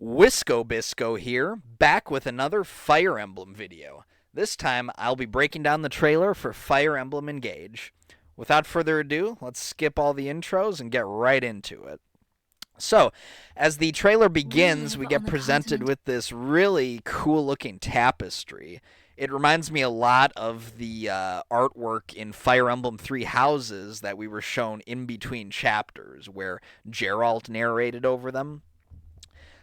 Wisco Bisco here, back with another Fire Emblem video. This time, I'll be breaking down the trailer for Fire Emblem Engage. Without further ado, let's skip all the intros and get right into it. So, as the trailer begins, we get presented with this really cool-looking tapestry. It reminds me a lot of the artwork in Fire Emblem Three Houses that we were shown in between chapters, where Geralt narrated over them.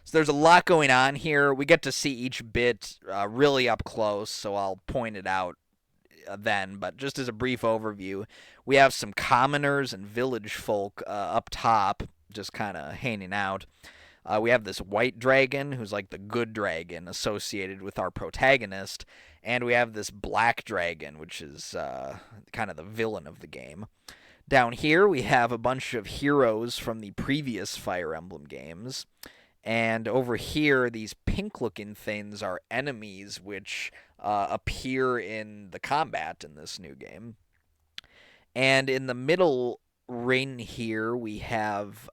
So there's a lot going on here. We get to see each bit really up close, so I'll point it out then. But just as a brief overview, we have some commoners and village folk up top, just kind of hanging out. We have this white dragon, who's like the good dragon associated with our protagonist. And we have this black dragon, which is kind of the villain of the game. Down here, we have a bunch of heroes from the previous Fire Emblem games. And over here, these pink-looking things are enemies which appear in the combat in this new game. And in the middle ring here, we have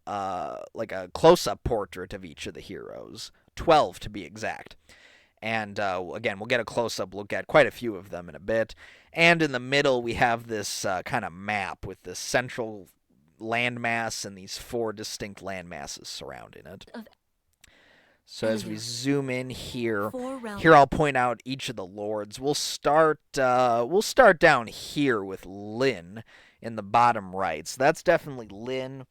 like a close-up portrait of each of the heroes. 12 to be exact. And again, we'll get a close-up look at quite a few of them in a bit. And in the middle, we have this kind of map with this central landmass and these 4 distinct landmasses surrounding it. So as we zoom in here, I'll point out each of the lords. We'll start down here with Lyn in the bottom right. So that's definitely Lyn.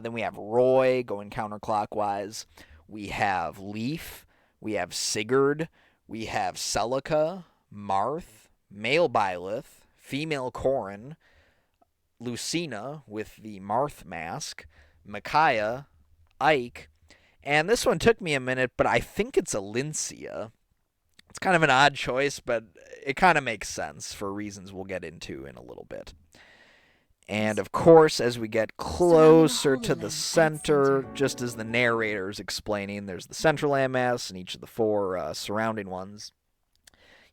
Then we have Roy going counterclockwise. We have Leaf. We have Sigurd. We have Celica, Marth, male Byleth, female Corrin, Lucina with the Marth mask, Micaiah, Ike. And this one took me a minute, but I think it's Alincia. It's kind of an odd choice, but it kind of makes sense for reasons we'll get into in a little bit. And of course, as we get closer to the center, just as the narrator is explaining, there's the central landmass and each of the 4 surrounding ones.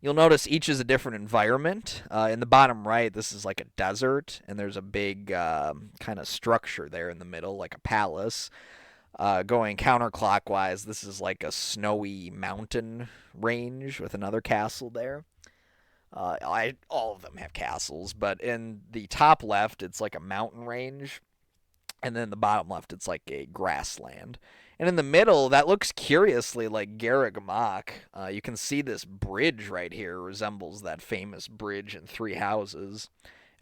You'll notice each is a different environment. In the bottom right, this is like a desert, and there's a big kind of structure there in the middle, like a palace. Going counterclockwise, this is like a snowy mountain range with another castle there. All of them have castles, but in the top left, it's like a mountain range. And then the bottom left, it's like a grassland. And in the middle, that looks curiously like Garreg Mach. You can see this bridge right here resembles that famous bridge in Three Houses.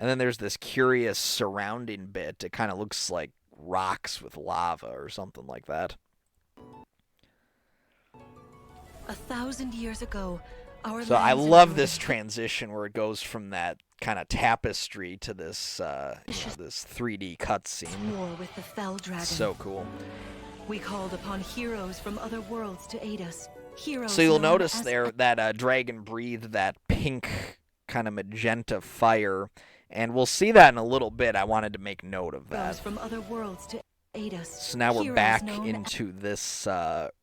And then there's this curious surrounding bit. It kind of looks like rocks with lava or something like that. 1,000 years ago, so I love this transition where it goes from that kind of tapestry to this this 3D cutscene. With the fell dragon. So cool. We called upon heroes from other worlds to aid us. Heroes. So you'll notice there that dragon breathed that pink kind of magenta fire. And we'll see that in a little bit. I wanted to make note of that. From other worlds to aid us. So now we're back into this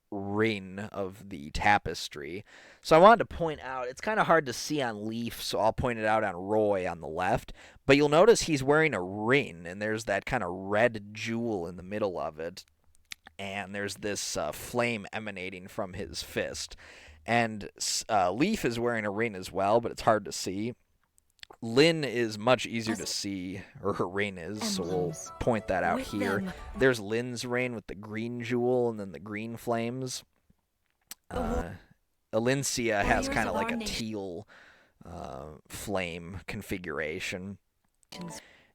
ring of the tapestry. So I wanted to point out, it's kind of hard to see on Leaf, so I'll point it out on Roy on the left. But you'll notice he's wearing a ring, and there's that kind of red jewel in the middle of it. And there's this flame emanating from his fist. And Leaf is wearing a ring as well, but it's hard to see. Lyn is much easier to see, or her ring is, so we'll point that out here. There's Lyn's ring with the green jewel and then the green flames. Alincia has kind of like a teal flame configuration.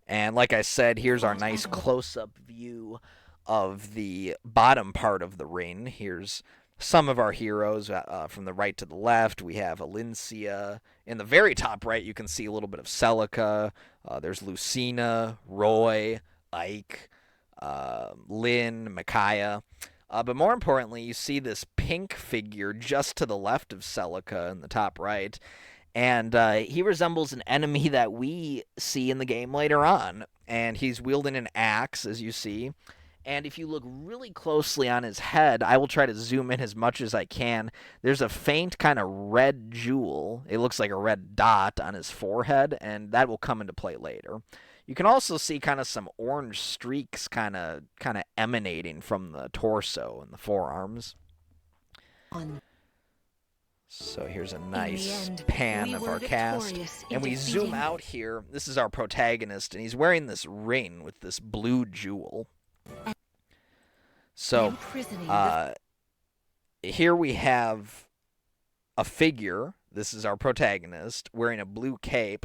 And like I said, here's our nice close-up view of the bottom part of the ring. Here's some of our heroes from the right to the left. We have Alincia. In the very top right, you can see a little bit of Celica. There's Lucina, Roy, Ike, Lyn, Micaiah. But more importantly, you see this pink figure just to the left of Celica in the top right. And he resembles an enemy that we see in the game later on. And he's wielding an axe, as you see. And if you look really closely on his head, I will try to zoom in as much as I can. There's a faint kind of red jewel. It looks like a red dot on his forehead, and that will come into play later. You can also see kind of some orange streaks kind of emanating from the torso and the forearms. On. So here's a In nice the end, pan we of were our cast. victorious in And we zoom defeating- out here. This is our protagonist, and he's wearing this ring with this blue jewel. So, imprisoning the here we have a figure. This is our protagonist wearing a blue cape.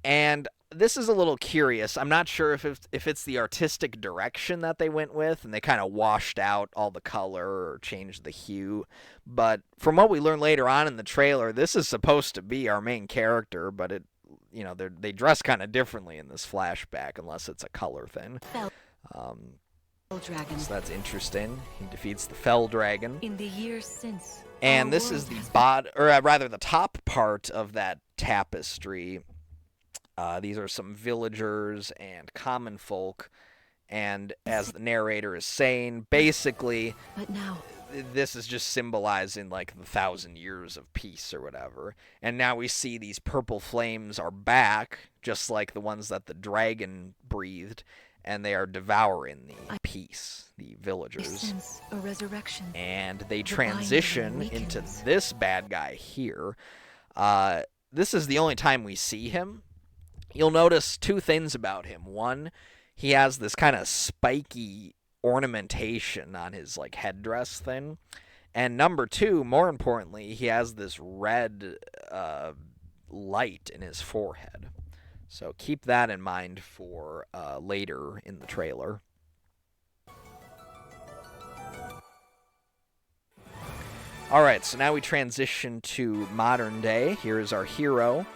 And this is a little curious. I'm not sure if it's the artistic direction that they went with and they kind of washed out all the color or changed the hue. But from what we learn later on in the trailer, this is supposed to be our main character, but they dress kind of differently in this flashback unless it's a color thing. fell dragon. So that's interesting. He defeats the Fell Dragon. In the years since, And our this is world the has the top part of that tapestry. These are some villagers and common folk, and as the narrator is saying, basically, But now, this is just symbolizing like the 1,000 years of peace or whatever. And now we see these purple flames are back, just like the ones that the dragon breathed, and they are devouring the peace, the I villagers. sense a resurrection. And they The transition binding into weakens. this bad guy here. This is the only time we see him. You'll notice two things about him. One, he has this kind of spiky ornamentation on his like headdress thing. And number two, more importantly, he has this red light in his forehead. So keep that in mind for later in the trailer. Alright, so now we transition to modern day. Here is our hero.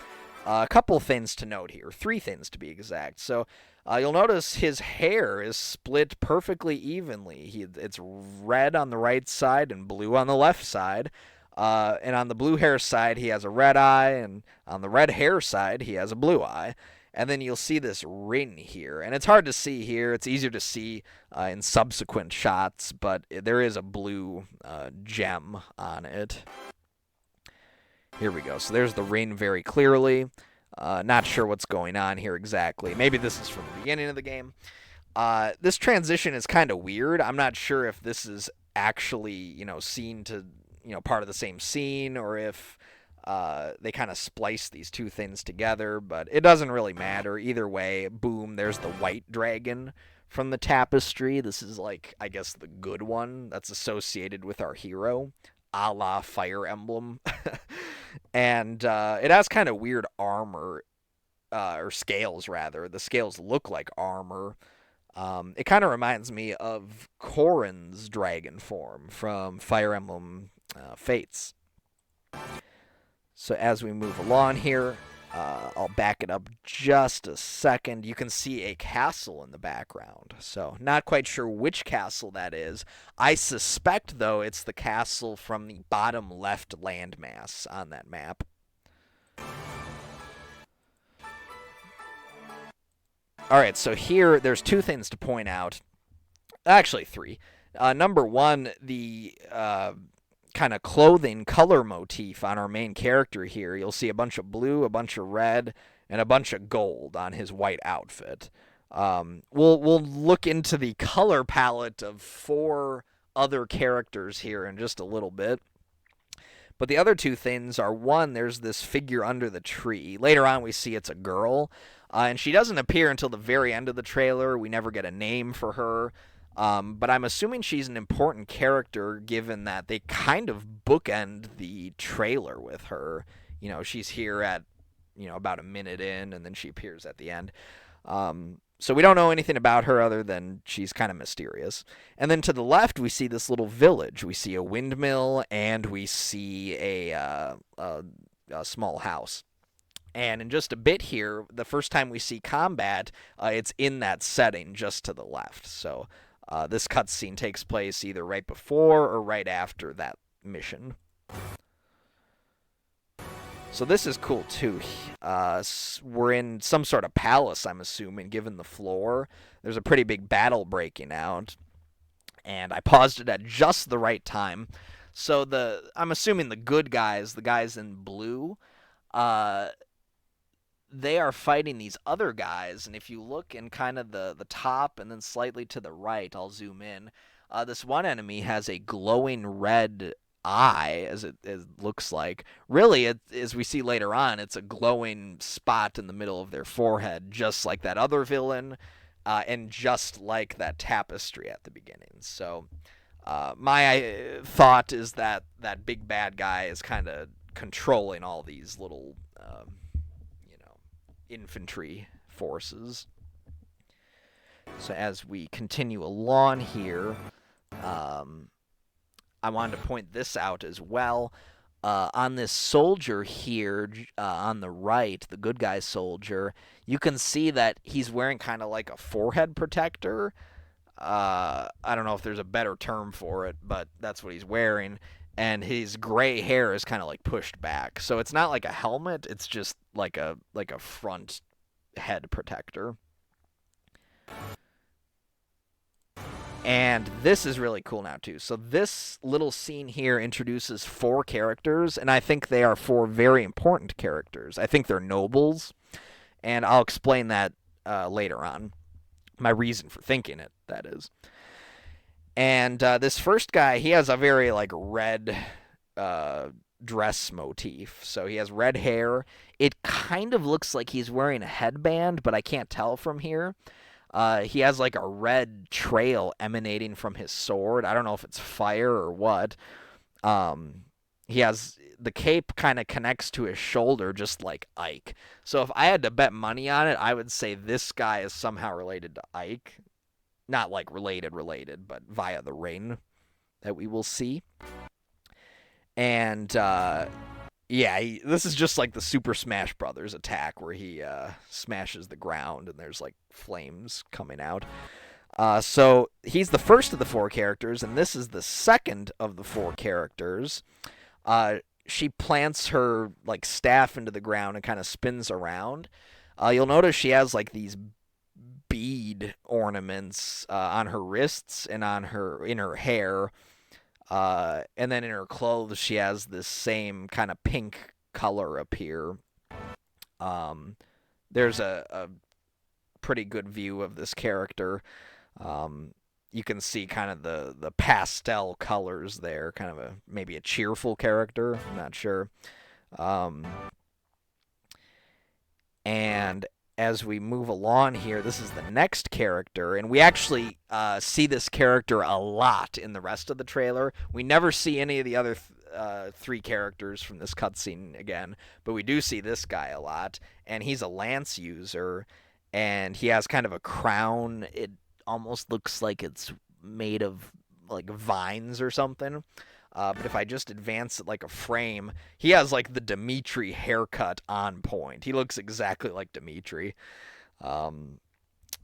A couple things to note here. 3 things to be exact. So you'll notice his hair is split perfectly evenly. It's red on the right side and blue on the left side. And on the blue hair side, he has a red eye. And on the red hair side, he has a blue eye. And then you'll see this ring here. And it's hard to see here. It's easier to see in subsequent shots. But there is a blue gem on it. Here we go. So there's the ring very clearly. Not sure what's going on here exactly. Maybe this is from the beginning of the game. This transition is kind of weird. I'm not sure if this is actually, seen to, part of the same scene or if they kind of splice these two things together, but it doesn't really matter. Either way, boom, there's the white dragon from the tapestry. This is like, I guess, the good one that's associated with our hero, a la Fire Emblem. And it has kind of weird armor, or scales, rather. The scales look like armor. It kind of reminds me of Corrin's dragon form from Fire Emblem Fates. So as we move along here, I'll back it up just a second. You can see a castle in the background. So not quite sure which castle that is. I suspect, though, it's the castle from the bottom left landmass on that map. Alright, so here there's 2 things to point out. Actually, 3. Number 1, the kind of clothing color motif on our main character here. You'll see a bunch of blue, a bunch of red, and a bunch of gold on his white outfit. We'll look into the color palette of 4 other characters here in just a little bit. But the other 2 things are, 1, there's this figure under the tree. Later on we see it's a girl, and she doesn't appear until the very end of the trailer. We never get a name for her. But I'm assuming she's an important character given that they kind of bookend the trailer with her. She's here at, about a minute in, and then she appears at the end. So we don't know anything about her other than she's kind of mysterious. And then to the left, we see this little village. We see a windmill, and we see a small house. And in just a bit here, the first time we see combat, it's in that setting just to the left. So this cutscene takes place either right before or right after that mission. So this is cool too. We're in some sort of palace, I'm assuming, given the floor. There's a pretty big battle breaking out. And I paused it at just the right time. So I'm assuming the good guys, the guys in blue, they are fighting these other guys, and if you look in kind of the top and then slightly to the right, I'll zoom in, this one enemy has a glowing red eye, as it looks like. Really, as we see later on, it's a glowing spot in the middle of their forehead, just like that other villain, and just like that tapestry at the beginning. So my thought is that that big bad guy is kind of controlling all these little, infantry forces. So as we continue along here, I wanted to point this out as well. On this soldier here on the right, the good guy soldier, you can see that he's wearing kind of like a forehead protector. I don't know if there's a better term for it, but that's what he's wearing. And his gray hair is kind of like pushed back. So it's not like a helmet, it's just like a front head protector. And this is really cool now, too. So this little scene here introduces 4 characters, and I think they are 4 very important characters. I think they're nobles, and I'll explain that later on. My reason for thinking it, that is. And this first guy, he has a very, like, red dress motif. So he has red hair. It kind of looks like he's wearing a headband, but I can't tell from here. He has like a red trail emanating from his sword. I don't know if it's fire or what. He has the cape kind of connects to his shoulder, just like Ike. So if I had to bet money on it, I would say this guy is somehow related to Ike. Not like related, but via the ring that we will see. And yeah, this is just like the Super Smash Brothers attack where he smashes the ground and there's like flames coming out. So he's the first of the 4 characters, and this is the second of the 4 characters. She plants her like staff into the ground and kind of spins around. You'll notice she has like these bead ornaments on her wrists and in her hair. And then in her clothes, she has this same kind of pink color up here. There's a pretty good view of this character. You can see kind of the pastel colors there, kind of maybe a cheerful character. I'm not sure. And as we move along here, this is the next character, and we actually see this character a lot in the rest of the trailer. We never see any of the other 3 characters from this cutscene again, but we do see this guy a lot, and he's a lance user, and he has kind of a crown. It almost looks like it's made of like vines or something. But if I just advance it like a frame, he has like the Dimitri haircut on point. He looks exactly like Dimitri.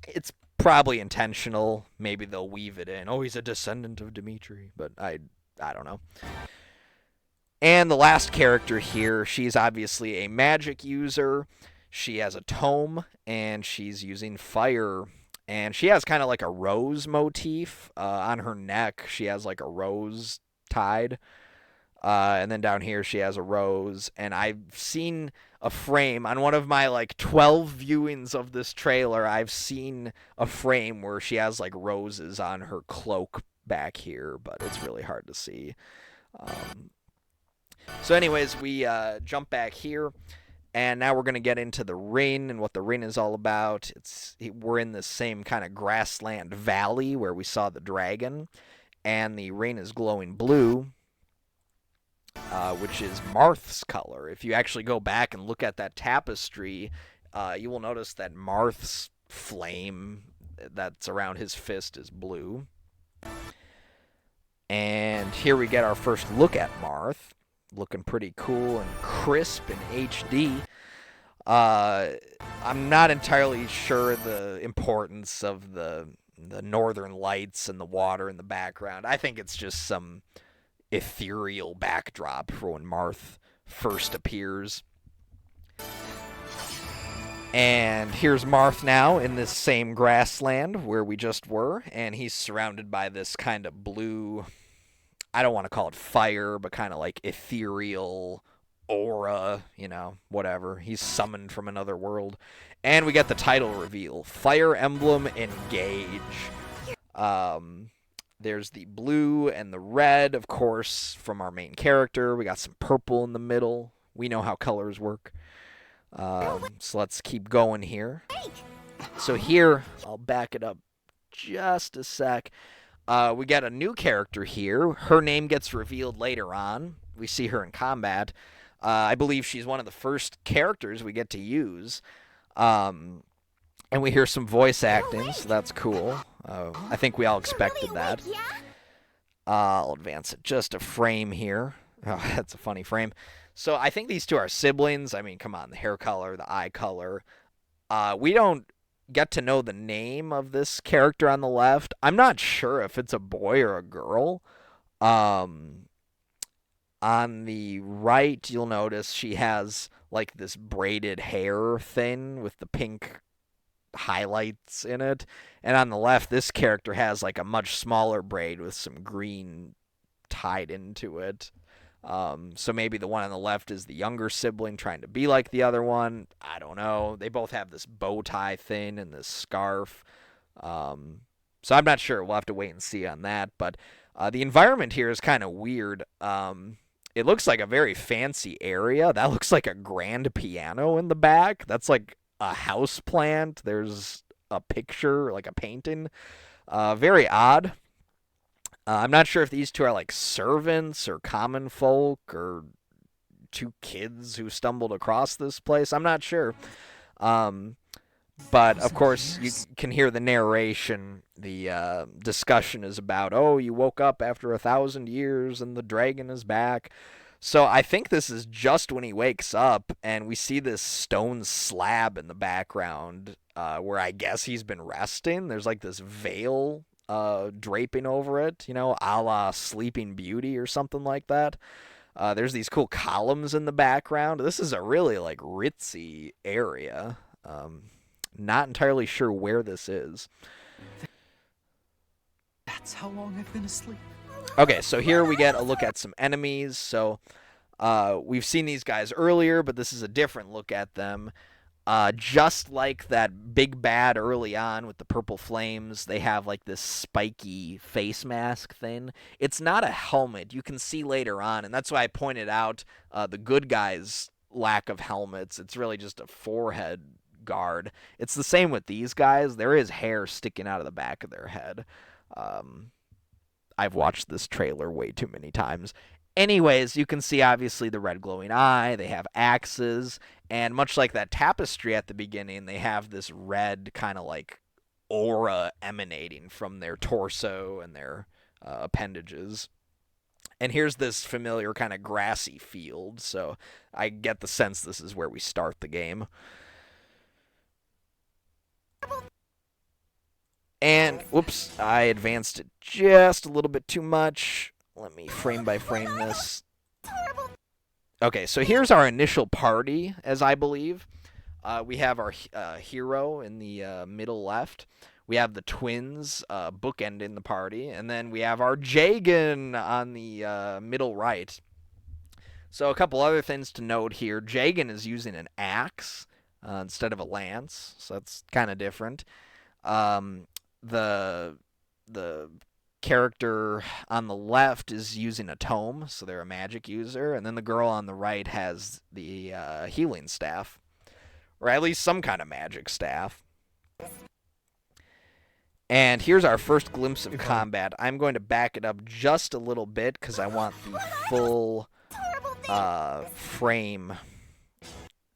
It's probably intentional. Maybe they'll weave it in. Oh, he's a descendant of Dimitri. But I don't know. And the last character here, she's obviously a magic user. She has a tome, and she's using fire. And she has kind of like a rose motif on her neck. She has like a rose tied, and then down here she has a rose. And I've seen a frame on one of my like 12 viewings of this trailer. I've seen a frame where she has like roses on her cloak back here, but it's really hard to see. So anyways, we jump back here, and now we're going to get into the ring and what the ring is all about. We're in the same kind of grassland valley where we saw the dragon. And the ring is glowing blue, which is Marth's color. If you actually go back and look at that tapestry, you will notice that Marth's flame that's around his fist is blue. And here we get our first look at Marth, looking pretty cool and crisp in HD. I'm not entirely sure the importance of the northern lights and the water in the background. I think it's just some ethereal backdrop for when Marth first appears. And here's Marth now in this same grassland where we just were, and he's surrounded by this kind of blue, I don't want to call it fire, but kind of like ethereal aura, whatever. He's summoned from another world. And we get the title reveal, Fire Emblem Engage. There's the blue and the red, of course, from our main character. We got some purple in the middle. We know how colors work. So let's keep going here. So here, I'll back it up just a sec. We got a new character here. Her name gets revealed later on. We see her in combat. I believe she's one of the first characters we get to use. And we hear some voice acting, so that's cool. I think we all expected that. I'll advance it just a frame here. Oh, that's a funny frame. So I think these two are siblings. I mean, come on, the hair color, the eye color. We don't get to know the name of this character on the left. I'm not sure if it's a boy or a girl. On the right, you'll notice she has like this braided hair thing with the pink highlights in it. And on the left, this character has like a much smaller braid with some green tied into it. So maybe the one on the left is the younger sibling trying to be like the other one. I don't know. They both have this bow tie thing and this scarf. So I'm not sure. We'll have to wait and see on that. But the environment here is kind of weird. It looks like a very fancy area. That looks like a grand piano in the back. That's like a house plant. There's a picture, like a painting. Very odd. I'm not sure if these two are like servants or common folk or two kids who stumbled across this place. I'm not sure. But, of course, you can hear the narration. The discussion is about, oh, you woke up after 1,000 years and the dragon is back. So I think this is just when he wakes up, and we see this stone slab in the background where I guess he's been resting. There's like this veil draping over it, you know, a la Sleeping Beauty or something like that. There's these cool columns in the background. This is a really like ritzy area. Not entirely sure where this is. That's how long I've been asleep. Okay, so here we get a look at some enemies. So we've seen these guys earlier, but this is a different look at them. Just like that big bad early on with the purple flames, they have like this spiky face mask thing. It's not a helmet. You can see later on, and that's why I pointed out the good guys' lack of helmets. It's really just a forehead guard. It's the same with these guys. There is hair sticking out of the back of their head. I've watched this trailer way too many times. Anyways, you can see obviously the red glowing eye. They have axes, and much like that tapestry at the beginning, they have this red kind of like aura emanating from their torso and their appendages. And here's this familiar kind of grassy field, so I get the sense this is where we start the game. And, whoops, I advanced it just a little bit too much. Let me frame by frame this. Okay, so here's our initial party, as I believe. We have our hero in the middle left. We have the twins bookending the party. And then we have our Jagan on the middle right. So a couple other things to note here. Jagan is using an axe instead of a lance, so that's kind of different. The character on the left is using a tome, so they're a magic user, and then the girl on the right has the healing staff, or at least some kind of magic staff. And here's our first glimpse of combat. I'm going to back it up just a little bit because I want the full frame.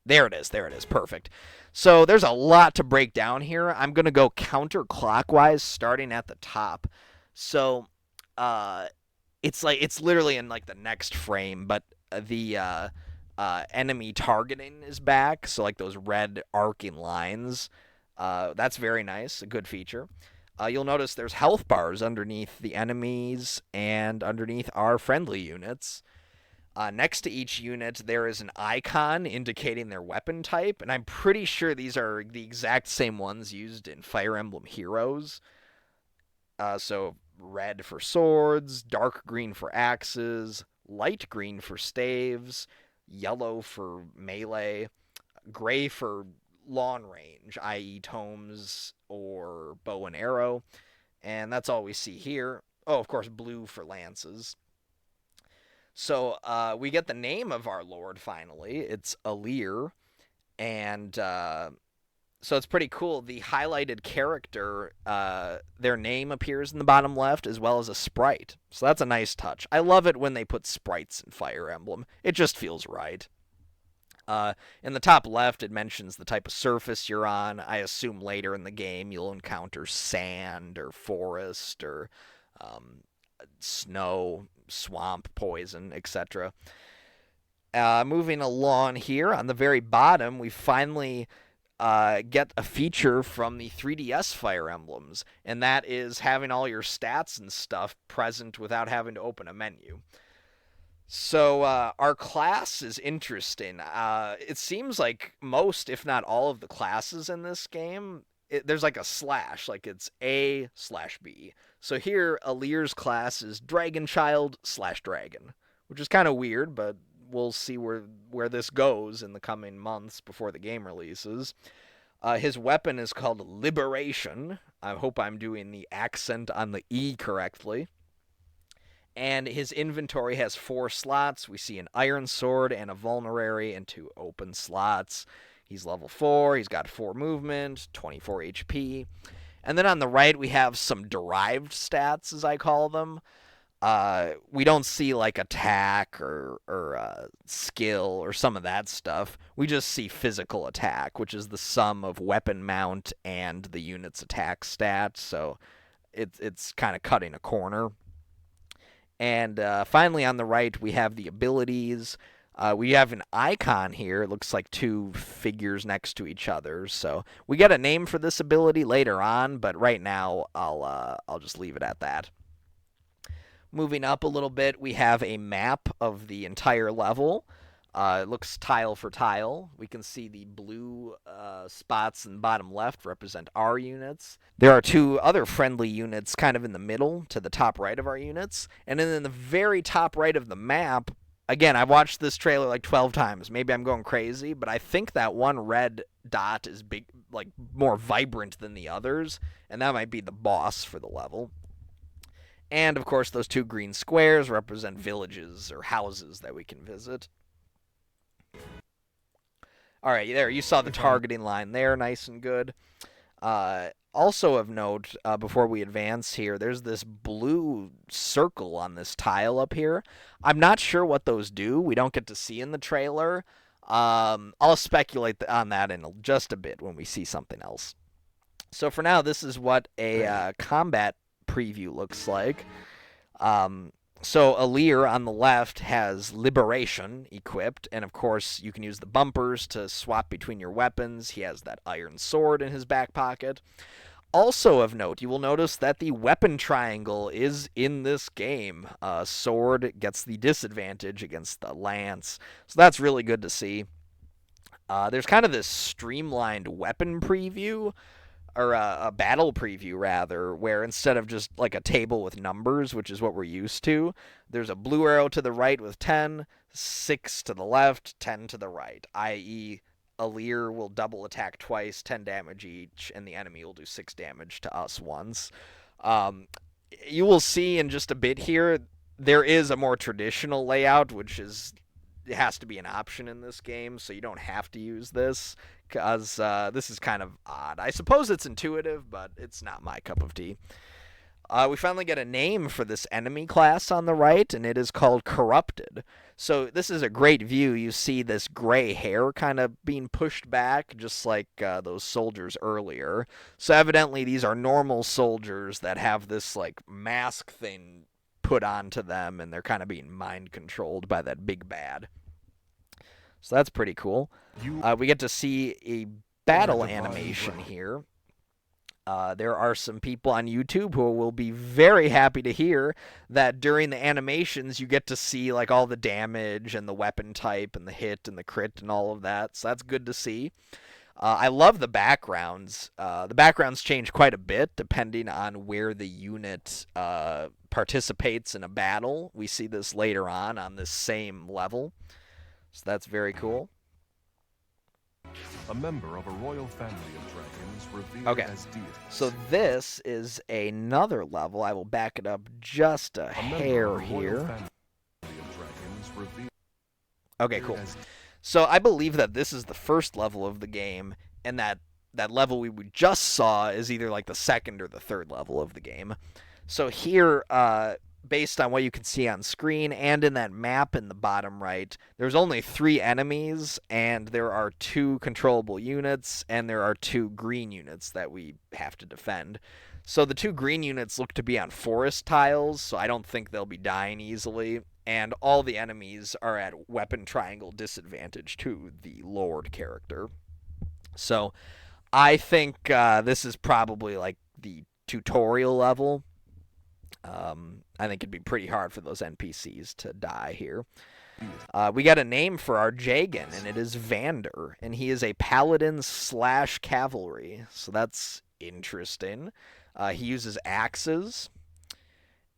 There it is, perfect. So there's a lot to break down here. I'm going to go counterclockwise starting at the top. So it's literally in like the next frame, but the enemy targeting is back. So like those red arcing lines, that's very nice, a good feature. You'll notice there's health bars underneath the enemies and underneath our friendly units. Next to each unit, there is an icon indicating their weapon type, and I'm pretty sure these are the exact same ones used in Fire Emblem Heroes. So red for swords, dark green for axes, light green for staves, yellow for melee, gray for long range, i.e. tomes or bow and arrow, and that's all we see here. Oh, of course, blue for lances. So we get the name of our lord finally. It's Alir, and so it's pretty cool. The highlighted character, their name appears in the bottom left, as well as a sprite. So that's a nice touch. I love it when they put sprites in Fire Emblem. It just feels right. In the top left, it mentions the type of surface you're on. I assume later in the game you'll encounter sand or forest or um, snow, swamp, poison, etc. Moving along here, on the very bottom, we finally get a feature from the 3DS Fire Emblems, and that is having all your stats and stuff present without having to open a menu. So our class is interesting. It seems like most, if not all, of the classes in this game, there's like a slash, like it's A/B. So here, Alir's class is Dragon Child / Dragon, which is kind of weird, but we'll see where this goes in the coming months before the game releases. His weapon is called Liberation. I hope I'm doing the accent on the E correctly. And his inventory has 4 slots. We see an iron sword and a vulnerary and 2 open slots. He's level 4. He's got 4 movement, 24 HP. And then on the right, we have some derived stats, as I call them. We don't see like attack or skill or some of that stuff. We just see physical attack, which is the sum of weapon mount and the unit's attack stat. So it's kind of cutting a corner. And finally, on the right, we have the abilities. We have an icon here. It looks like 2 figures next to each other. So we get a name for this ability later on, but right now I'll just leave it at that. Moving up a little bit, we have a map of the entire level. It looks tile for tile. We can see the blue spots in the bottom left represent our units. There are 2 other friendly units kind of in the middle to the top right of our units. And then in the very top right of the map, again, I've watched this trailer like 12 times. Maybe I'm going crazy, but I think that one red dot is big, like more vibrant than the others, and that might be the boss for the level. And of course, those 2 green squares represent villages or houses that we can visit. All right, there, you saw the targeting line there, nice and good. Also of note, before we advance here, there's this blue circle on this tile up here. I'm not sure what those do. We don't get to see in the trailer. I'll speculate on that in just a bit when we see something else. So for now, this is what a combat preview looks like. So Alir on the left has Liberation equipped, and of course you can use the bumpers to swap between your weapons. He has that iron sword in his back pocket. Also of note, you will notice that the weapon triangle is in this game. Sword gets the disadvantage against the lance, so that's really good to see. There's kind of this streamlined weapon preview, or a battle preview rather, where instead of just like a table with numbers, which is what we're used to, there's a blue arrow to the right with 10, 6 to the left, 10 to the right, i.e. Alir will double attack twice, 10 damage each, and the enemy will do 6 damage to us once. You will see in just a bit here, there is a more traditional layout, which is, it has to be an option in this game, so you don't have to use this, because this is kind of odd. I suppose it's intuitive, but it's not my cup of tea. We finally get a name for this enemy class on the right, and it is called Corrupted. So this is a great view. You see this gray hair kind of being pushed back, just like those soldiers earlier. So evidently these are normal soldiers that have this like mask thing put onto them, and they're kind of being mind controlled by that big bad. So that's pretty cool. We get to see a battle animation here. There are some people on YouTube who will be very happy to hear that during the animations you get to see like all the damage and the weapon type and the hit and the crit and all of that. So that's good to see. I love the backgrounds. The backgrounds change quite a bit depending on where the unit participates in a battle. We see this later on this same level. So that's very cool. A member of a royal family of dragons revered Okay. as deities. So this is another level. I will back it up just a hair here. Okay, cool. So I believe that this is the first level of the game, and that level we just saw is either like the second or the third level of the game. So here, based on what you can see on screen and in that map in the bottom right, there's only 3 enemies, and there are 2 controllable units, and there are 2 green units that we have to defend. So the 2 green units look to be on forest tiles, so I don't think they'll be dying easily. And all the enemies are at weapon triangle disadvantage to the Lord character. So I think this is probably like the tutorial level. I think it'd be pretty hard for those NPCs to die here. We got a name for our Jagan, and it is Vander, and he is a paladin / cavalry, so that's interesting. He uses axes,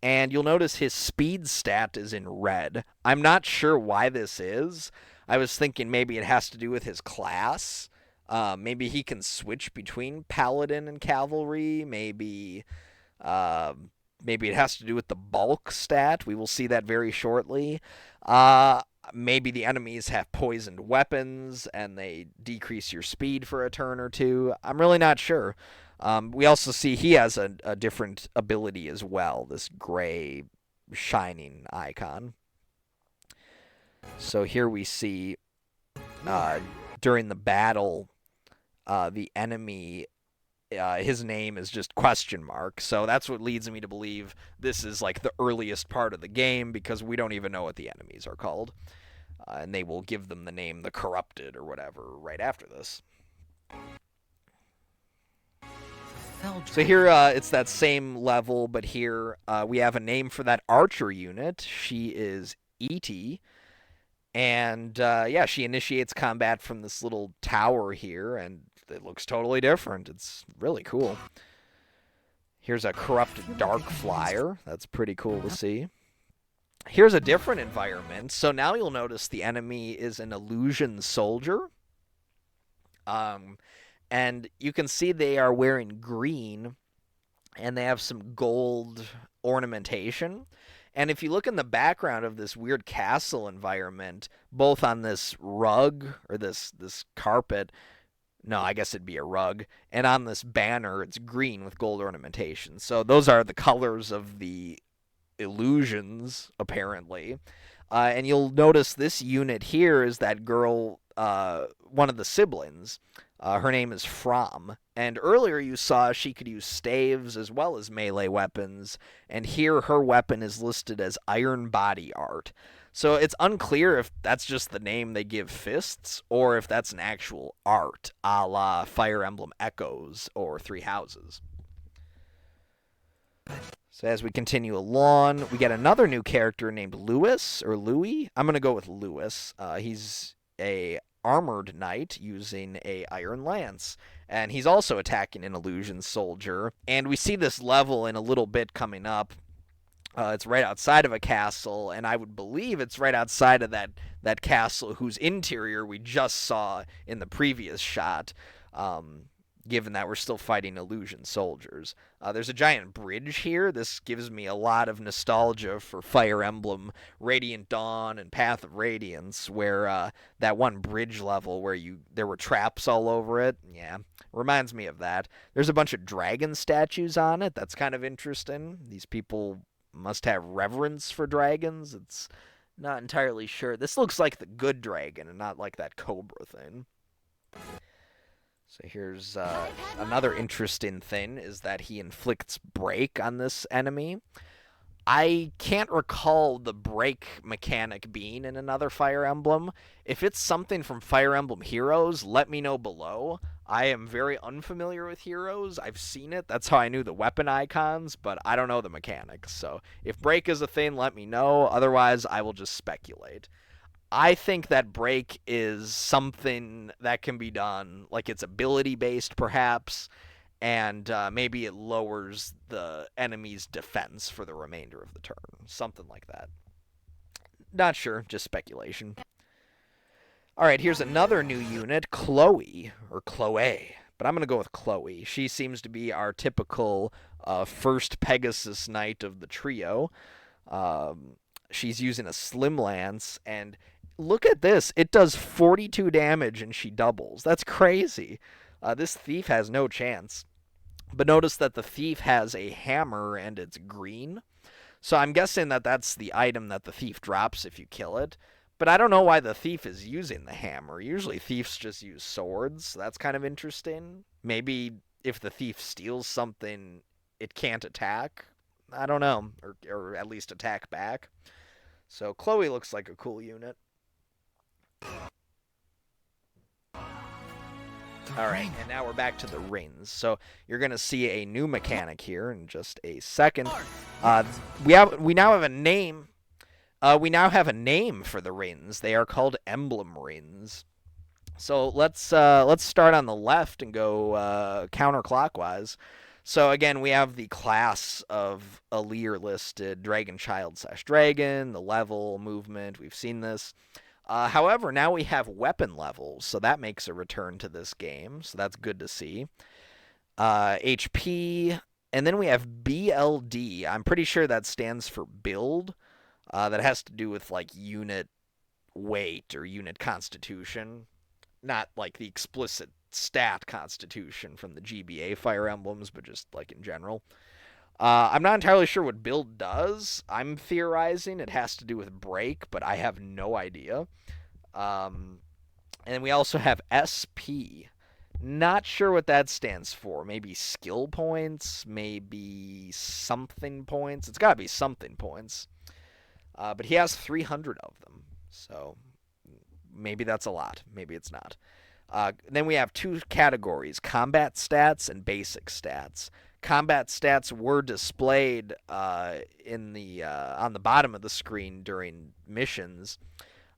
and you'll notice his speed stat is in red. I'm not sure why this is. I was thinking maybe it has to do with his class. Maybe he can switch between paladin and cavalry. Maybe it has to do with the bulk stat. We will see that very shortly. Maybe the enemies have poisoned weapons and they decrease your speed for a turn or 2. I'm really not sure. We also see he has a different ability as well, this gray shining icon. So here we see during the battle, the enemy, his name is just ? So that's what leads me to believe this is like the earliest part of the game, because we don't even know what the enemies are called. And they will give them the name the Corrupted or whatever right after this. So here it's that same level, but here we have a name for that archer unit. She is E.T., and yeah, she initiates combat from this little tower here, and it looks totally different. It's really cool. Here's a corrupted dark flyer. That's pretty cool to see. Here's a different environment. So now you'll notice the enemy is an illusion soldier. And you can see they are wearing green, and they have some gold ornamentation. And if you look in the background of this weird castle environment, both on this rug, or this carpet, no, I guess it'd be a rug, and on this banner, it's green with gold ornamentation. So those are the colors of the illusions, apparently. And you'll notice this unit here is that girl, one of the siblings. Her name is From, and earlier you saw she could use staves as well as melee weapons, and here her weapon is listed as Iron Body Art. So it's unclear if that's just the name they give fists, or if that's an actual art, a la Fire Emblem Echoes or Three Houses. So as we continue along, we get another new character named Lewis, or Louis. I'm going to go with Lewis. He's a armored knight using a iron lance, and he's also attacking an illusion soldier. And we see this level in a little bit coming up. It's right outside of a castle, and I would believe it's right outside of that castle whose interior we just saw in the previous shot, given that we're still fighting illusion soldiers. There's a giant bridge here. This gives me a lot of nostalgia for Fire Emblem Radiant Dawn and Path of Radiance, where that one bridge level where there were traps all over it. Yeah, reminds me of that. There's a bunch of dragon statues on it. That's kind of interesting. These people must have reverence for dragons. It's not entirely sure. This looks like the good dragon and not like that cobra thing. So here's another interesting thing, is that he inflicts break on this enemy. I can't recall the break mechanic being in another Fire Emblem. If it's something from Fire Emblem Heroes, let me know below. I am very unfamiliar with Heroes. I've seen it. That's how I knew the weapon icons, but I don't know the mechanics. So if break is a thing, let me know. Otherwise, I will just speculate. I think that break is something that can be done, like it's ability-based perhaps, and maybe it lowers the enemy's defense for the remainder of the turn. Something like that. Not sure, just speculation. All right, here's another new unit, Chloe, or Chloe, but I'm going to go with Chloe. She seems to be our typical first Pegasus Knight of the trio. She's using a Slim Lance, and look at this. It does 42 damage, and she doubles. That's crazy. This thief has no chance. But notice that the thief has a hammer, and it's green. So I'm guessing that that's the item that the thief drops if you kill it. But I don't know why the thief is using the hammer. Usually thieves just use swords. So that's kind of interesting. Maybe if the thief steals something, it can't attack. I don't know. Or at least attack back. So Chloe looks like a cool unit. All right, and now we're back to the rings. So you're going to see a new mechanic here in just a second. We now have a name. We now have a name for the rings. They are called Emblem Rings. So let's start on the left and go counterclockwise. So again, we have the class of Aleer listed: Dragon Child / Dragon, the level, movement. We've seen this. However, now we have weapon levels, so that makes a return to this game. So that's good to see. HP, and then we have BLD. I'm pretty sure that stands for build. That has to do with like unit weight or unit constitution, not like the explicit stat constitution from the GBA Fire Emblems, but just like in general. I'm not entirely sure what build does. I'm theorizing it has to do with break, but I have no idea. And we also have SP. Not sure what that stands for. Maybe skill points, maybe something points. It's got to be something points. But he has 300 of them, so maybe that's a lot. Maybe it's not. Then we have two categories: combat stats and basic stats. Combat stats were displayed on the bottom of the screen during missions,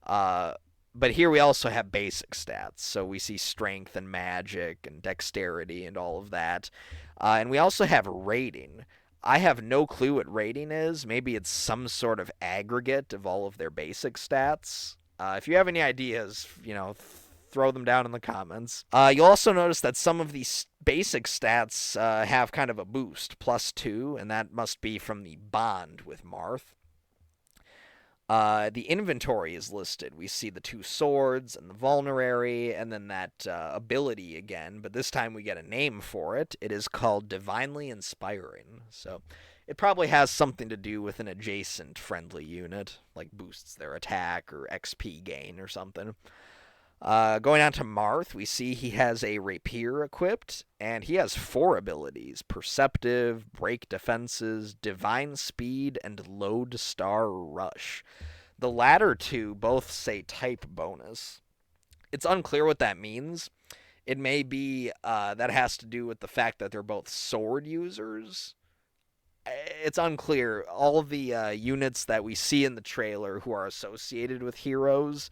but here we also have basic stats. So we see strength and magic and dexterity and all of that, and we also have rating. I have no clue what rating is. Maybe it's some sort of aggregate of all of their basic stats. If you have any ideas, throw them down in the comments. You'll also notice that some of these basic stats have kind of a boost, +2, and that must be from the bond with Marth. The inventory is listed. We see the 2 swords and the vulnerary, and then that ability again, but this time we get a name for it. It is called Divinely Inspiring. So it probably has something to do with an adjacent friendly unit, like boosts their attack or XP gain or something. Going on to Marth, we see he has a rapier equipped, and he has 4 abilities: Perceptive, Break Defenses, Divine Speed, and Lodestar Rush. The latter 2 both say type bonus. It's unclear what that means. It may be that has to do with the fact that they're both sword users. It's unclear. All of the units that we see in the trailer who are associated with heroes,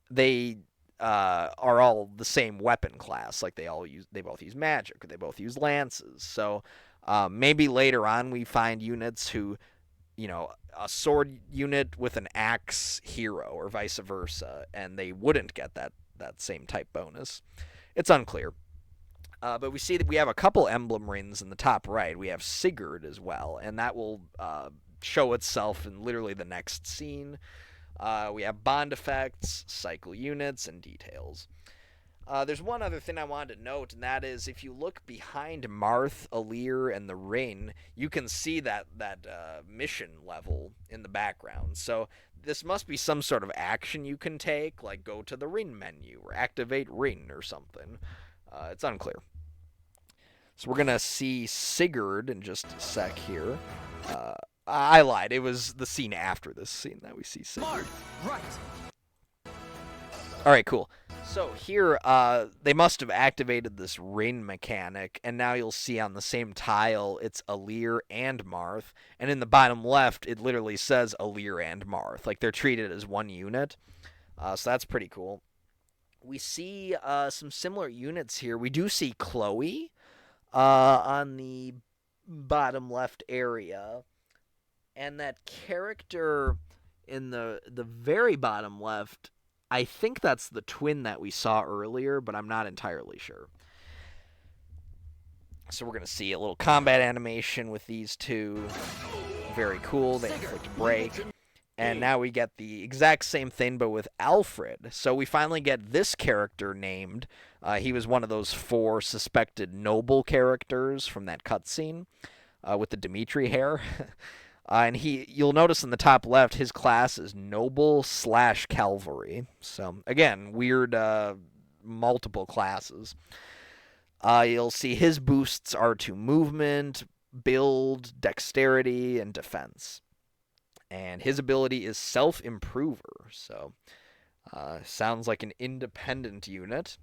they are all the same weapon class. Like they both use magic, or they both use lances. So maybe later on we find units who, a sword unit with an axe hero, or vice versa, and they wouldn't get that same type bonus. It's unclear. But we see that we have a couple emblem rings in the top right. We have Sigurd as well, and that will show itself in literally the next scene. We have bond effects, cycle units, and details. There's one other thing I wanted to note, and that is if you look behind Marth, Aleer, and the ring, you can see that mission level in the background. So this must be some sort of action you can take, like go to the ring menu or activate ring or something. It's unclear. So we're going to see Sigurd in just a sec here. I lied. It was the scene after this scene that we see Sigurd. Right. All right, cool. So here, they must have activated this ring mechanic, and now you'll see on the same tile, it's Aleer and Marth, and in the bottom left, it literally says Aleer and Marth. Like, they're treated as one unit, so that's pretty cool. We see some similar units here. We do see Chloe on the bottom left area, and that character in the very bottom left, I think that's the twin that we saw earlier, but I'm not entirely sure. So we're going to see a little combat animation with these two. Very cool. They inflict break. And now we get the exact same thing, but with Alfred. So we finally get this character named. He was one of those 4 suspected noble characters from that cutscene with the Dimitri hair. And you'll notice in the top left, his class is Noble/Cavalry. So, again, weird multiple classes. You'll see his boosts are to movement, build, dexterity, and defense. And his ability is Self-Improver, so sounds like an independent unit.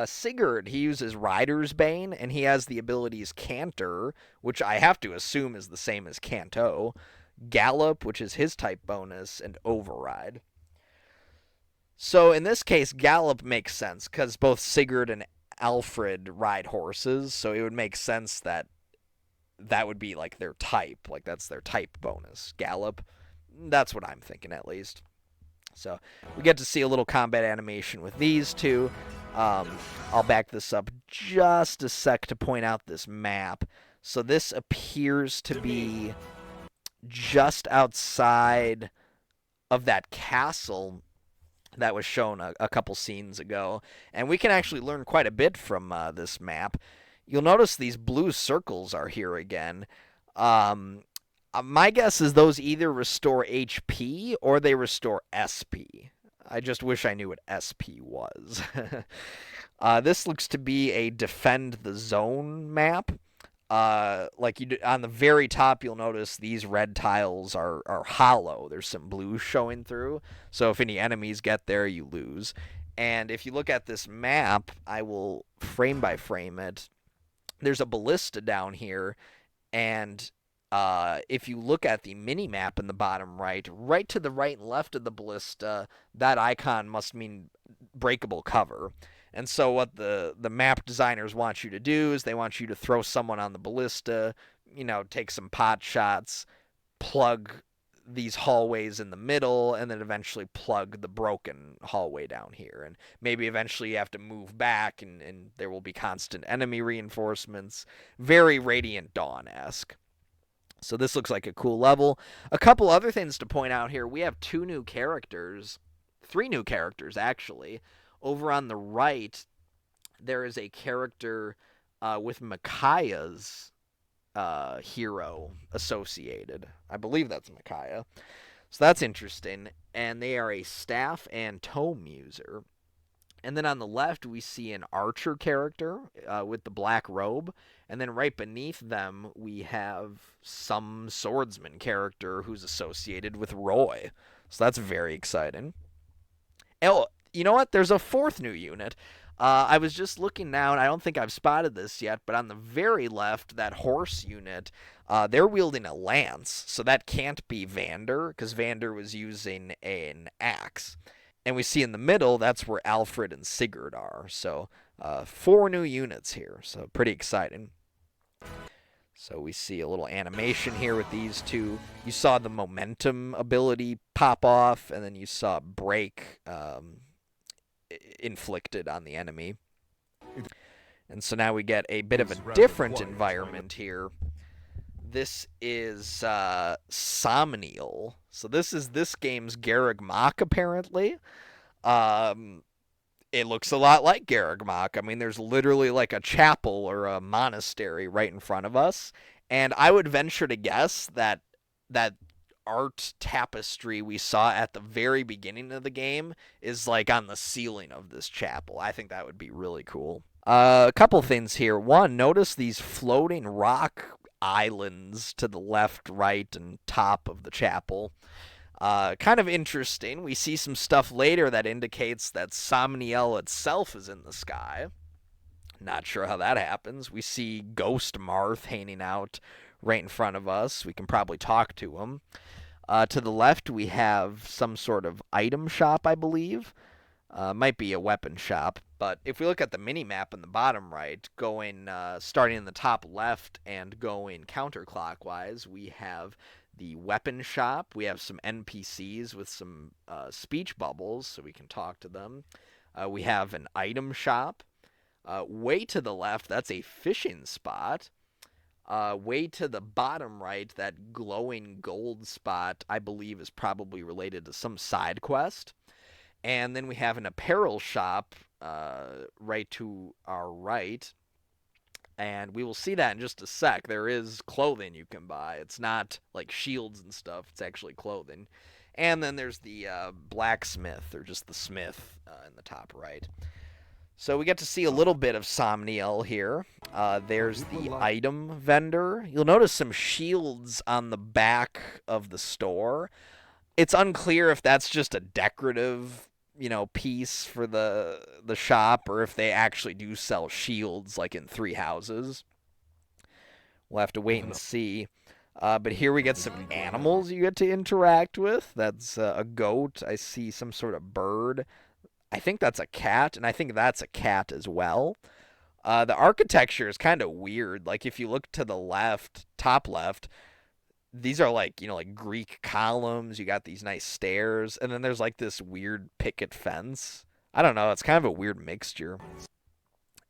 Sigurd, he uses Rider's Bane, and he has the abilities Canter, which I have to assume is the same as Canto, Gallop, which is his type bonus, and Override. So in this case, Gallop makes sense, because both Sigurd and Alfred ride horses, so it would make sense that would be like their type, like that's their type bonus, Gallop. That's what I'm thinking, at least. So we get to see a little combat animation with these two. I'll back this up just a sec to point out this map. So this appears to be just outside of that castle that was shown a couple scenes ago, and we can actually learn quite a bit from this map. You'll notice these blue circles are here again. My guess is those either restore HP or they restore SP. I just wish I knew what SP was. This looks to be a defend the zone map. Like on the very top, you'll notice these red tiles are hollow. There's some blue showing through. So if any enemies get there, you lose. And if you look at this map, I will frame by frame it. There's a ballista down here, and if you look at the mini-map in the bottom right to the right and left of the ballista, that icon must mean breakable cover. And so what the map designers want you to do is they want you to throw someone on the ballista, take some pot shots, plug these hallways in the middle, and then eventually plug the broken hallway down here. And maybe eventually you have to move back, and there will be constant enemy reinforcements. Very Radiant Dawn-esque. So this looks like a cool level. A couple other things to point out here. We have 3 new characters, actually. Over on the right, there is a character with Micaiah's hero associated. I believe that's Micaiah. So that's interesting. And they are a staff and tome user. And then on the left, we see an archer character with the black robe. And then right beneath them, we have some swordsman character who's associated with Roy. So that's very exciting. Oh, you know what? There's a 4th new unit. I was just looking now, and I don't think I've spotted this yet, but on the very left, that horse unit, they're wielding a lance. So that can't be Vander, because Vander was using an axe. And we see in the middle, that's where Alfred and Sigurd are. So 4 new units here, so pretty exciting. So we see a little animation here with these two. You saw the momentum ability pop off, and then you saw break inflicted on the enemy. And so now we get a bit of a different environment here. This is Somniel. So this is this game's Garreg Mach, apparently. It looks a lot like Garreg Mach. I mean, there's literally like a chapel or a monastery right in front of us. And I would venture to guess that that art tapestry we saw at the very beginning of the game is like on the ceiling of this chapel. I think that would be really cool. A couple things here. One, notice these floating rock islands to the left, right, and top of the chapel. Kind of interesting. We see some stuff later that indicates that Somniel itself is in the sky. Not sure how that happens. We see Ghost Marth hanging out right in front of us. We can probably talk to him. To the left, we have some sort of item shop, I believe. Might be a weapon shop. But if we look at the mini-map in the bottom right, starting in the top left and going counterclockwise, we have the weapon shop. We have some NPCs with some speech bubbles, so we can talk to them. We have an item shop. Way to the left, that's a fishing spot. Way to the bottom right, that glowing gold spot, I believe, is probably related to some side quest. And then we have an apparel shop right to our right. And we will see that in just a sec. There is clothing you can buy. It's not like shields and stuff. It's actually clothing. And then there's the blacksmith, or just the smith in the top right. So we get to see a little bit of Somniel here. There's the item vendor. You'll notice some shields on the back of the store. It's unclear if that's just a decorative, piece for the shop, or if they actually do sell shields like in Three Houses. We'll have to wait and see. But here we get some animals you get to interact with. That's a goat. I see some sort of bird. I think that's a cat, and I think that's a cat as well. The architecture is kind of weird. Like, if you look to the left, top left, these are like Greek columns. You got these nice stairs, and then there's like this weird picket fence. I don't know. It's kind of a weird mixture.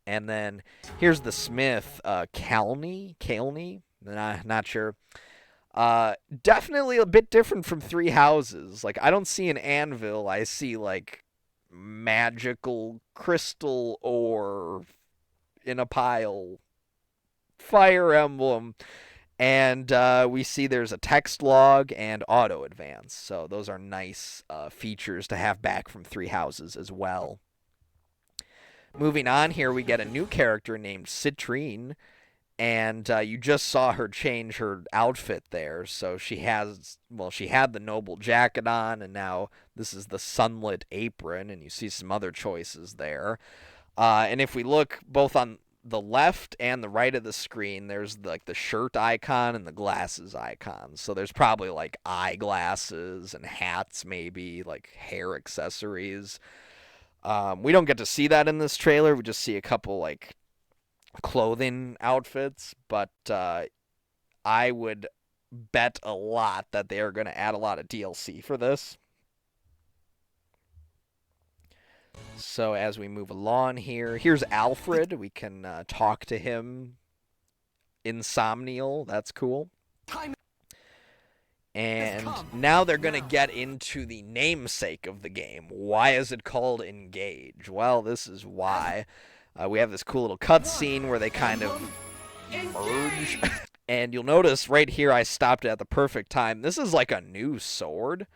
And then here's the smith, Kalny, not sure. Definitely a bit different from Three Houses. Like, I don't see an anvil. I see like magical crystal ore in a pile. Fire Emblem. And we see there's a text log and auto advance. So those are nice features to have back from Three Houses as well. Moving on here, we get a new character named Citrine. And you just saw her change her outfit there. So she had the noble jacket on, and now this is the sunlit apron, and you see some other choices there. And if we look both on the left and the right of the screen, there's like the shirt icon and the glasses icon. So there's probably like eyeglasses and hats, maybe like hair accessories. We don't get to see that in this trailer. We just see a couple like clothing outfits, but I would bet a lot that they are going to add a lot of DLC for this. So as we move along here, here's Alfred. We can talk to him. Insomnial, that's cool. And now they're going to get into the namesake of the game. Why is it called Engage? Well, this is why. We have this cool little cutscene where they kind of merge. And you'll notice right here I stopped at the perfect time. This is like a new sword.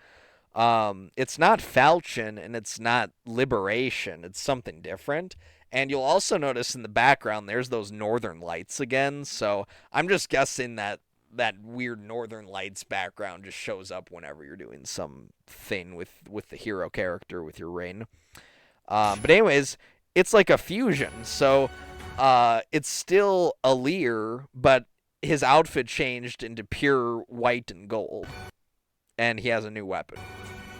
It's not Falchion and it's not Liberation. It's something different. And you'll also notice in the background there's those northern lights again. So I'm just guessing that weird northern lights background just shows up whenever you're doing something with the hero character with your ring. But anyways, it's like a fusion, so it's still Alir, but his outfit changed into pure white and gold, and he has a new weapon.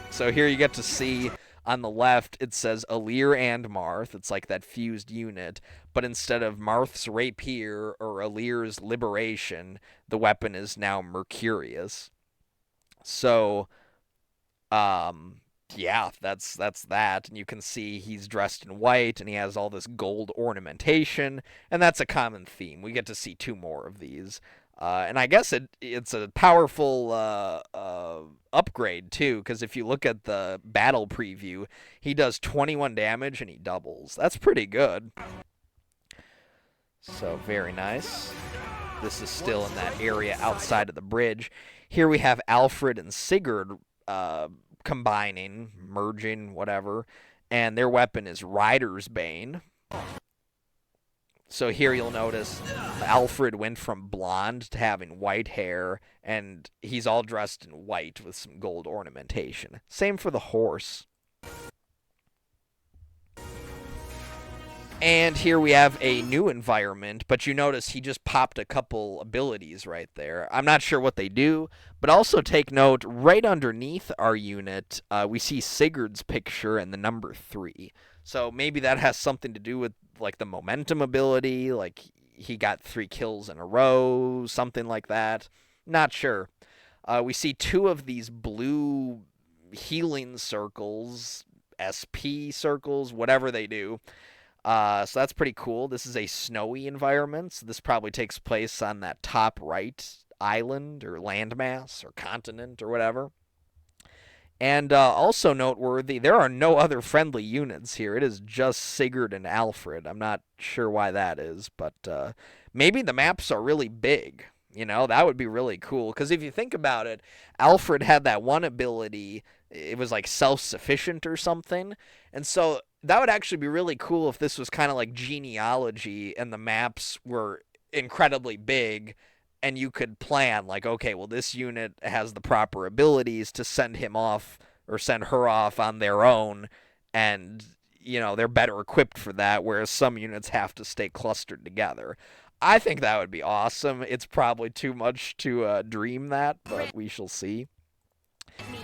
So here you get to see on the left, it says Alir and Marth. It's like that fused unit, but instead of Marth's rapier or Alir's liberation, the weapon is now Mercurius. So, yeah, that's that. And you can see he's dressed in white and he has all this gold ornamentation, and that's a common theme. We get to see 2 more of these. And I guess it's a powerful upgrade too, because if you look at the battle preview, he does 21 damage and he doubles. That's pretty good. So very nice. This is still in that area outside of the bridge. Here we have Alfred and Sigurd combining, merging, whatever, and their weapon is Rider's Bane. So here you'll notice Alfred went from blonde to having white hair, and he's all dressed in white with some gold ornamentation. Same for the horse. And here we have a new environment, but you notice he just popped a couple abilities right there. I'm not sure what they do, but also take note, right underneath our unit, we see Sigurd's picture and the number 3. So maybe that has something to do with like the momentum ability, like he got 3 kills in a row, something like that. Not sure. We see 2 of these blue healing circles, SP circles, whatever they do. So that's pretty cool. This is a snowy environment. So this probably takes place on that top right island or landmass or continent or whatever. And also noteworthy, there are no other friendly units here. It is just Sigurd and Alfred. I'm not sure why that is, but maybe the maps are really big. You know, that would be really cool. Because if you think about it, Alfred had that one ability. It was like self-sufficient or something. And so that would actually be really cool if this was kind of like genealogy and the maps were incredibly big. And you could plan, like, okay, well, this unit has the proper abilities to send him off or send her off on their own, and, you know, they're better equipped for that, whereas some units have to stay clustered together. I think that would be awesome. It's probably too much to dream that, but we shall see.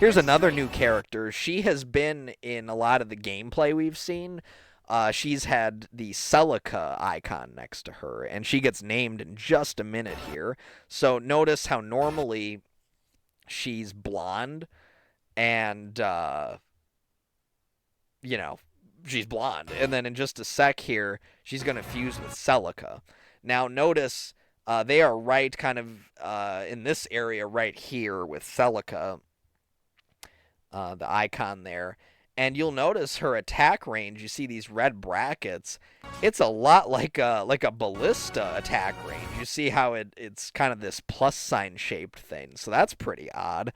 Here's another new character. She has been in a lot of the gameplay we've seen. She's had the Celica icon next to her, and she gets named in just a minute here. So notice how normally she's blonde, and, you know, she's blonde. And then in just a sec here, she's going to fuse with Celica. Now notice they are right kind of in this area right here with Celica, the icon there. And you'll notice her attack range, you see these red brackets, it's a lot like a ballista attack range. You see how it's kind of this plus sign shaped thing. So that's pretty odd.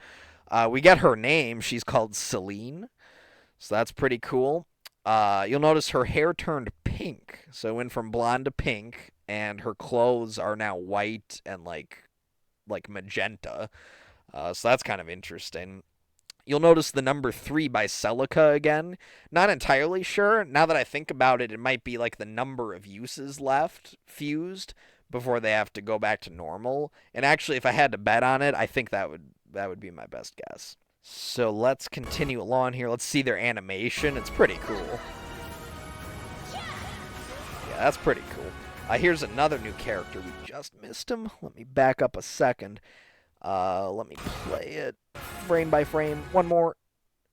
We get her name. She's called Celine. So that's pretty cool. You'll notice her hair turned pink. So it went from blonde to pink. And her clothes are now white and like magenta. So that's kind of interesting. You'll notice the number 3 by Celica again. Not entirely sure. Now that I think about it, it might be like the number of uses left fused before they have to go back to normal. And actually, if I had to bet on it, I think that would be my best guess. So let's continue along here. Let's see their animation. It's pretty cool. Yeah, that's pretty cool. Here's another new character. We just missed him. Let me back up a second. Let me play it frame by frame. One more.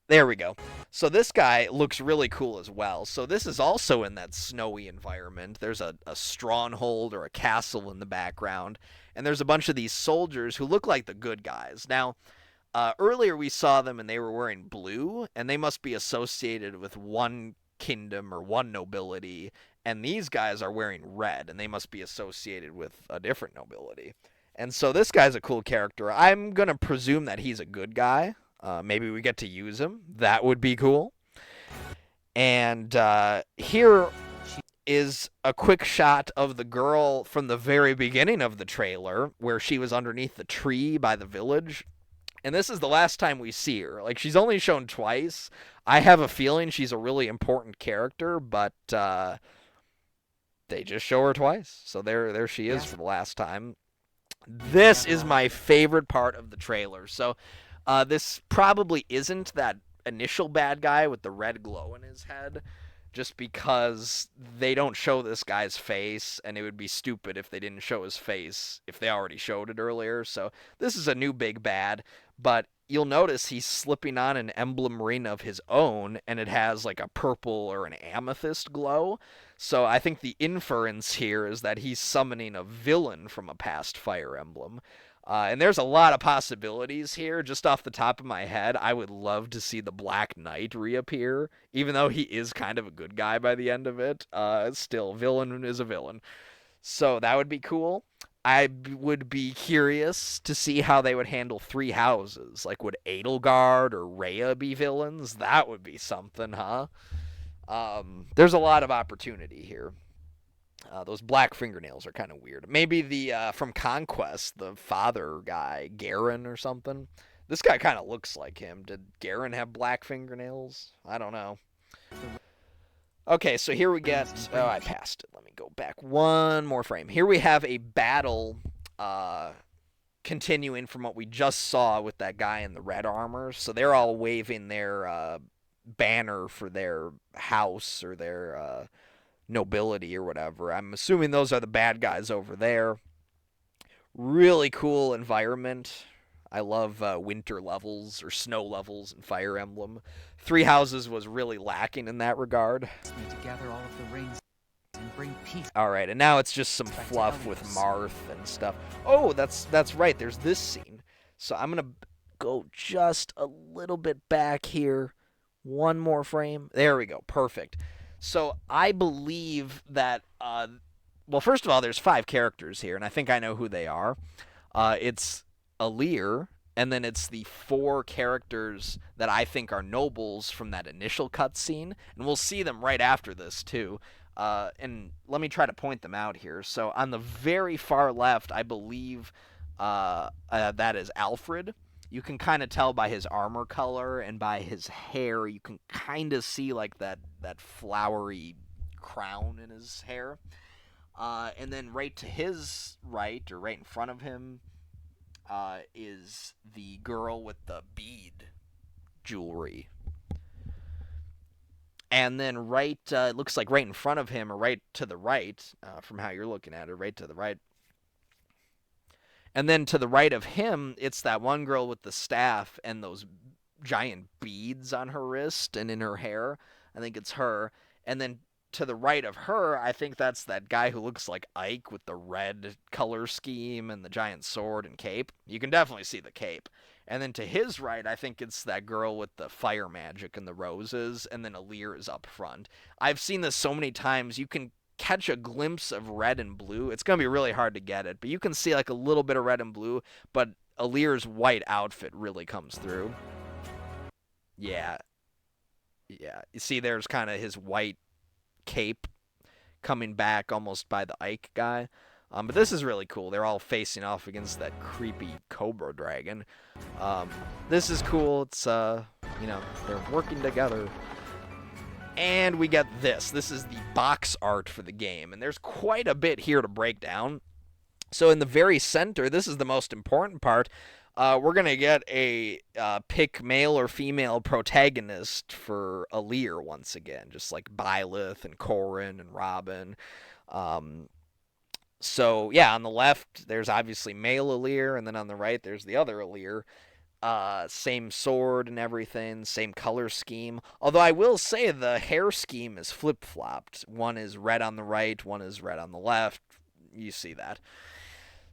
There we go. So this guy looks really cool as well. So this is also in that snowy environment. There's a stronghold or a castle in the background. And there's a bunch of these soldiers who look like the good guys. Now, earlier we saw them and they were wearing blue. And they must be associated with one kingdom or one nobility. And these guys are wearing red. And they must be associated with a different nobility. And so this guy's a cool character. I'm going to presume that he's a good guy. Maybe we get to use him. That would be cool. And here is a quick shot of the girl from the very beginning of the trailer where she was underneath the tree by the village. And this is the last time we see her. Like, she's only shown twice. I have a feeling she's a really important character, but they just show her twice. So there she is for the last time. This is my favorite part of the trailer. So this probably isn't that initial bad guy with the red glow in his head, just because they don't show this guy's face, and it would be stupid if they didn't show his face if they already showed it earlier. So this is a new big bad, but you'll notice he's slipping on an emblem ring of his own, and it has like a purple or an amethyst glow. So I think the inference here is that he's summoning a villain from a past Fire Emblem. And there's a lot of possibilities here. Just off the top of my head, I would love to see the Black Knight reappear, even though he is kind of a good guy by the end of it. Still, villain is a villain. So that would be cool. I would be curious to see how they would handle 3 houses. Like, would Edelgard or Rhea be villains? That would be something, huh? There's a lot of opportunity here. Those black fingernails are kind of weird. Maybe the from Conquest, the father guy, Garen or something. This guy kind of looks like him. Did Garen have black fingernails? I don't know. Okay, so here we get... Oh, I passed it. Let me go back one more frame. Here we have a battle continuing from what we just saw with that guy in the red armor. So they're all waving their banner for their house or their nobility or whatever. I'm assuming those are the bad guys over there. Really cool environment. I love winter levels or snow levels in Fire Emblem. Three Houses was really lacking in that regard. Me to gather all of the rains and bring peace. All right, and now it's just some fluff with Marth and stuff. Oh, that's right. There's this scene. So I'm gonna go just a little bit back here. One more frame. There we go. Perfect. So I believe that. Well, first of all, there's 5 characters here, and I think I know who they are. It's Alir, and then it's the 4 characters that I think are nobles from that initial cutscene, and we'll see them right after this too. And let me try to point them out here. So on the very far left, I believe that is Alfred. You can kind of tell by his armor color and by his hair. You can kind of see like that flowery crown in his hair. And then right to his right, or right in front of him, is the girl with the bead jewelry. And then right, it looks like right in front of him, or right to the right, from how you're looking at it, right to the right. And then to the right of him, it's that one girl with the staff and those giant beads on her wrist and in her hair. I think it's her. And then to the right of her, I think that's that guy who looks like Ike with the red color scheme and the giant sword and cape. You can definitely see the cape. And then to his right, I think it's that girl with the fire magic and the roses, and then Alir is up front. I've seen this so many times. You can catch a glimpse of red and blue. It's going to be really hard to get it, but you can see like a little bit of red and blue, but Alir's white outfit really comes through. Yeah. Yeah. You see there's kind of his white cape coming back almost by the Ike guy. But this is really cool. They're all facing off against that creepy cobra dragon. This is cool. It's, they're working together. And we get this. This is the box art for the game. And there's quite a bit here to break down. So in the very center, this is the most important part. We're going to get a pick male or female protagonist for Alir once again. Just like Byleth and Corrin and Robin. So, yeah, on the left, there's obviously male Alir. And then on the right, there's the other Alir. Same sword and everything, same color scheme. Although I will say the hair scheme is flip-flopped. One is red on the right, one is red on the left. You see that.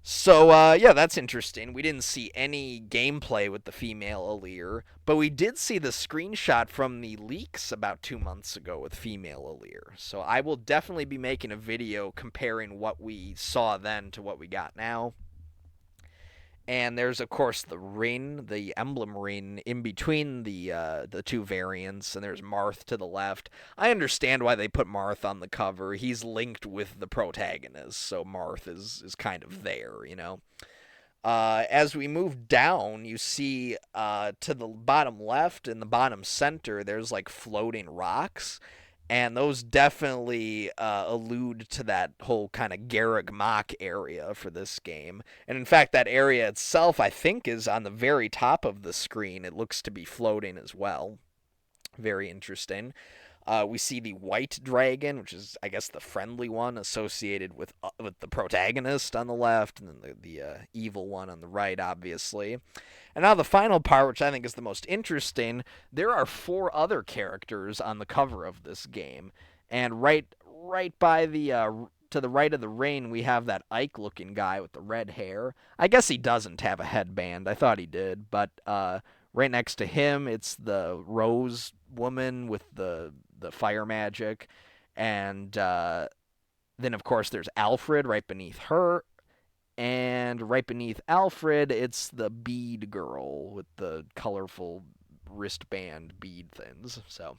So, yeah, that's interesting. We didn't see any gameplay with the female Alir, but we did see the screenshot from the leaks about 2 months ago with female Alir. So I will definitely be making a video comparing what we saw then to what we got now. And there's, of course, the ring, the emblem ring, in between the 2 variants, and there's Marth to the left. I understand why they put Marth on the cover. He's linked with the protagonist, so Marth is kind of there, you know. As we move down, you see to the bottom left and the bottom center, there's like floating rocks. And those definitely allude to that whole kind of Garreg Mach area for this game. And in fact, that area itself, I think, is on the very top of the screen. It looks to be floating as well. Very interesting. We see the white dragon, which is, I guess, the friendly one associated with the protagonist on the left, and then the evil one on the right, obviously. And now the final part, which I think is the most interesting, there are 4 other characters on the cover of this game. And right by the to the right of the ring, we have that Ike-looking guy with the red hair. I guess he doesn't have a headband. I thought he did. But right next to him, it's the Rose woman with the fire magic. And then, of course, there's Alfred right beneath her. And right beneath Alfred, it's the bead girl with the colorful wristband bead things. So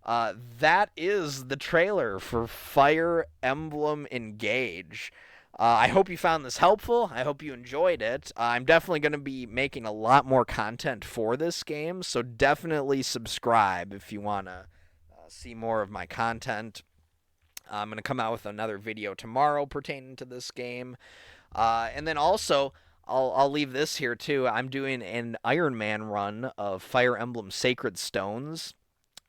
that is the trailer for Fire Emblem Engage. I hope you found this helpful. I hope you enjoyed it. I'm definitely going to be making a lot more content for this game, so definitely subscribe if you want to see more of my content. I'm going to come out with another video tomorrow pertaining to this game. And then also, I'll leave this here too. I'm doing an Iron Man run of Fire Emblem Sacred Stones,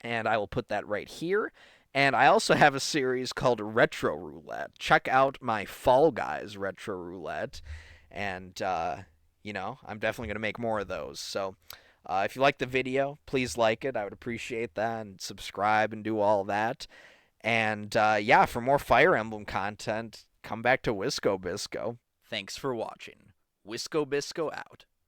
and I will put that right here. And I also have a series called Retro Roulette. Check out my Fall Guys Retro Roulette. And you know, I'm definitely going to make more of those. So if you like the video, please like it. I would appreciate that, and subscribe and do all that. And yeah, for more Fire Emblem content, come back to Wisco Bisco. Thanks for watching. Wisco Bisco out.